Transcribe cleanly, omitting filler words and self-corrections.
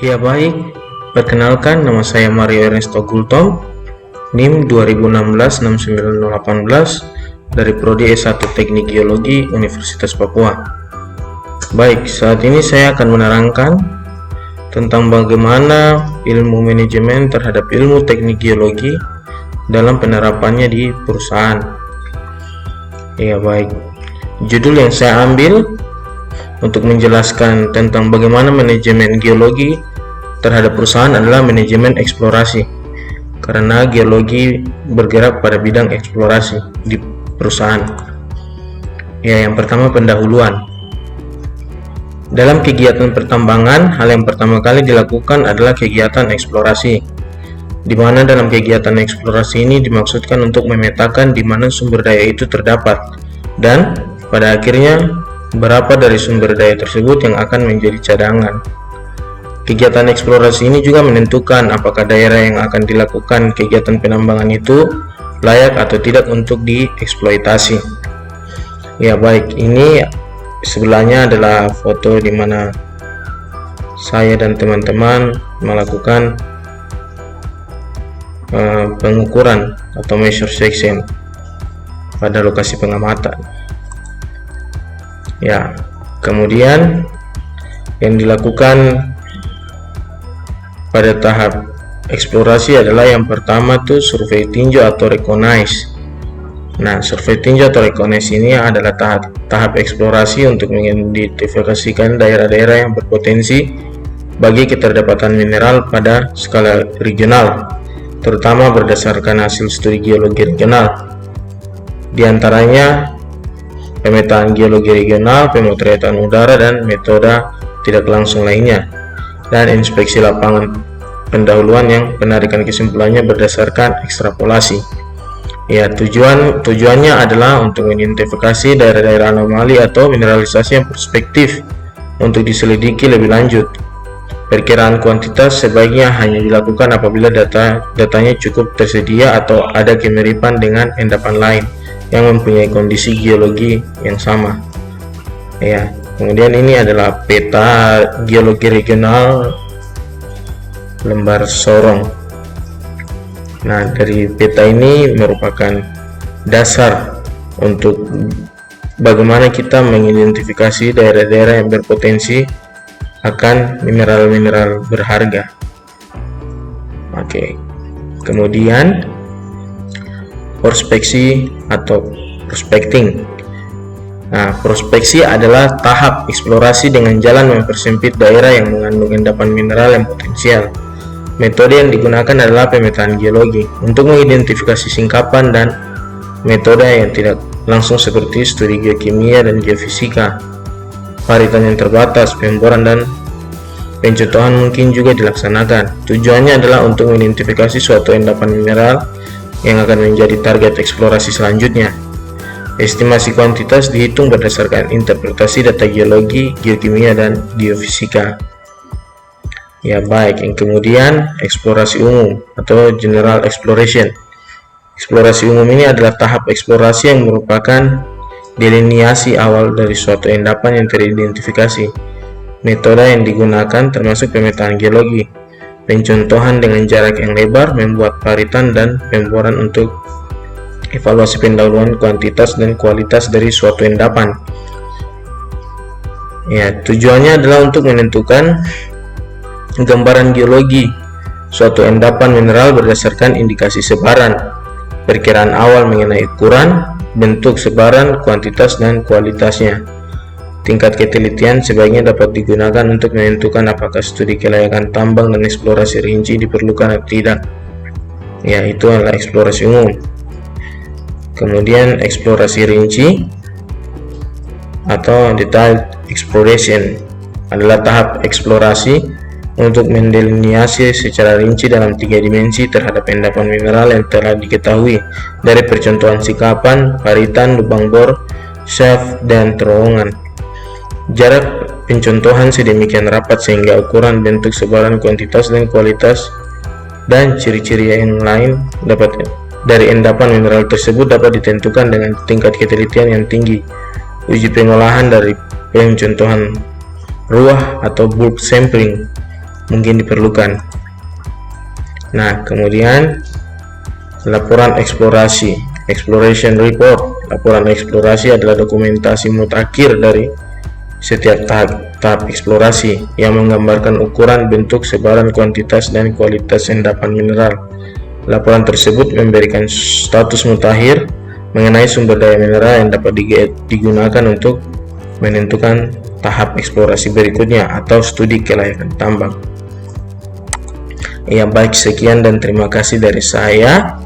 Ya baik, perkenalkan nama saya Mario Ernesto Gultom, NIM 2016-69018 dari Prodi S1 Teknik Geologi Universitas Papua. Baik, saat ini saya akan menerangkan tentang bagaimana ilmu manajemen terhadap ilmu teknik geologi dalam penerapannya di perusahaan. Ya baik, judul yang saya ambil untuk menjelaskan tentang bagaimana manajemen geologi terhadap perusahaan adalah manajemen eksplorasi, karena geologi bergerak pada bidang eksplorasi di perusahaan. Ya, yang pertama pendahuluan. Dalam kegiatan pertambangan, hal yang pertama kali dilakukan adalah kegiatan eksplorasi, di mana dalam kegiatan eksplorasi ini dimaksudkan untuk memetakan di mana sumber daya itu terdapat, dan pada akhirnya berapa dari sumber daya tersebut yang akan menjadi cadangan. Kegiatan eksplorasi ini juga menentukan apakah daerah yang akan dilakukan kegiatan penambangan itu layak atau tidak untuk dieksploitasi. Ya baik, ini sebelahnya adalah foto di mana saya dan teman-teman melakukan pengukuran atau measure section pada lokasi pengamatan. Ya, kemudian yang dilakukan pada tahap eksplorasi adalah yang pertama tuh survei tinjau atau recognize. Nah, survei tinjau atau recognize ini adalah tahap eksplorasi untuk mengidentifikasikan daerah-daerah yang berpotensi bagi keterdapatan mineral pada skala regional, terutama berdasarkan hasil studi geologi regional. Di antaranya pemetaan geologi regional, pemotretan udara, dan metode tidak langsung lainnya, dan inspeksi lapangan pendahuluan yang penarikan kesimpulannya berdasarkan ekstrapolasi. Ya, tujuannya adalah untuk mengidentifikasi daerah-daerah anomali atau mineralisasi yang prospektif untuk diselidiki lebih lanjut. Perkiraan kuantitas sebaiknya hanya dilakukan apabila datanya cukup tersedia atau ada kemiripan dengan endapan lain yang mempunyai kondisi geologi yang sama. Ya, kemudian ini adalah peta geologi regional lembar Sorong. Nah, dari peta ini merupakan dasar untuk bagaimana kita mengidentifikasi daerah-daerah yang berpotensi akan mineral-mineral berharga. Oke. Kemudian prospeksi atau prospecting. Nah, prospeksi adalah tahap eksplorasi dengan jalan mempersempit daerah yang mengandung endapan mineral yang potensial. Metode yang digunakan adalah pemetaan geologi untuk mengidentifikasi singkapan dan metode yang tidak langsung seperti studi geokimia dan geofisika. Paritan yang terbatas, pemboran, dan pencontohan mungkin juga dilaksanakan. Tujuannya adalah untuk mengidentifikasi suatu endapan mineral yang akan menjadi target eksplorasi selanjutnya. Estimasi kuantitas dihitung berdasarkan interpretasi data geologi, geokimia, dan geofisika. Ya baik, yang kemudian eksplorasi umum atau general exploration. Eksplorasi umum ini adalah tahap eksplorasi yang merupakan delineasi awal dari suatu endapan yang teridentifikasi. Metode yang digunakan termasuk pemetaan geologi, pencontohan dengan jarak yang lebar, membuat paritan, dan pemboran untuk evaluasi pendahuluan kuantitas dan kualitas dari suatu endapan. Ya, tujuannya adalah untuk menentukan gambaran geologi suatu endapan mineral berdasarkan indikasi sebaran, perkiraan awal mengenai ukuran, bentuk sebaran, kuantitas, dan kualitasnya. Tingkat ketelitian sebaiknya dapat digunakan untuk menentukan apakah studi kelayakan tambang dan eksplorasi rinci diperlukan atau tidak. Ya, itu adalah eksplorasi umum. Kemudian eksplorasi rinci atau detailed exploration adalah tahap eksplorasi untuk mendelineasi secara rinci dalam 3 dimensi terhadap endapan mineral yang telah diketahui dari percontohan sikapan, paritan, lubang bor, shaft, dan terowongan. Jarak pencontohan sedemikian rapat sehingga ukuran, bentuk, sebaran, kuantitas, dan kualitas dan ciri-ciri yang lain dari endapan mineral tersebut dapat ditentukan dengan tingkat ketelitian yang tinggi. Uji pengolahan dari pencontohan ruah atau bulk sampling mungkin diperlukan. Nah, kemudian laporan eksplorasi, exploration report. Laporan eksplorasi adalah dokumentasi mutakhir dari setiap tahap eksplorasi yang menggambarkan ukuran, bentuk, sebaran, kuantitas, dan kualitas endapan mineral. Laporan tersebut memberikan status mutakhir mengenai sumber daya mineral yang dapat digunakan untuk menentukan tahap eksplorasi berikutnya atau studi kelayakan tambang. Ya baik, sekian dan terima kasih dari saya.